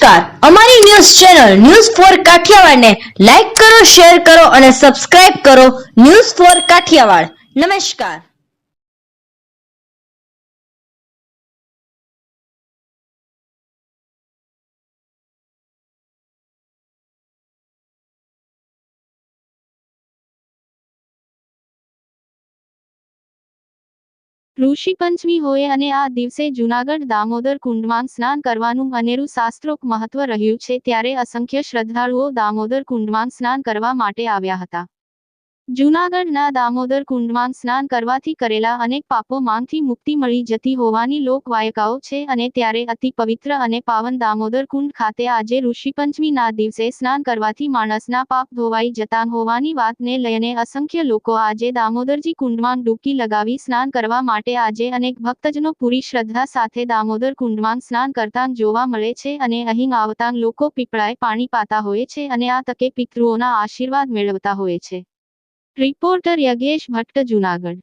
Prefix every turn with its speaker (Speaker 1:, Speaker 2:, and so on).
Speaker 1: નમસ્કાર, અમારી news channel news for કાઠિયાવાડને લાઈક કરો, શેર કરો અને સબસ્ક્રાઇબ કરો. News for Kathiawad. નમસ્કાર.
Speaker 2: ઋષિ પંચમી હોય અને આ દિવસે જૂનાગઢ દામોદર કુંડમાં સ્નાન કરવાનું અનેરું શાસ્ત્રોક્ત મહત્વ રહ્યું છે, ત્યારે અસંખ્ય શ્રદ્ધાળુઓ દામોદર કુંડમાં સ્નાન કરવા માટે આવ્યા હતા. જૂનાગઢના દામોદર કુંડમાં સ્નાન કરવાથી કરેલા અનેક પાપોમાંથી મુક્તિ મળી જતી હોવાની લોકવાયકાઓ છે, અને ત્યારે અતિ પવિત્ર અને પાવન દામોદર કુંડ ખાતે આજે ઋષિપંચમીના દિવસે સ્નાન કરવાથી માણસના પાપ ધોવાઈ જતા હોવાની વાતને લઈને અસંખ્ય લોકો આજે દામોદરજી કુંડમાં ડૂબકી લગાવી સ્નાન કરવા માટે આજે અનેક ભક્તજનો પૂરી શ્રદ્ધા સાથે દામોદર કુંડમાં સ્નાન કરતા જોવા મળે છે, અને અહીં આવતા લોકો પીપળાએ પાણી પાતા હોય છે અને આ તકે પિતૃઓના આશીર્વાદ મેળવતા હોય છે. રિપોર્ટર યજ્ઞેશ ભટ્ટ, જૂનાગઢ.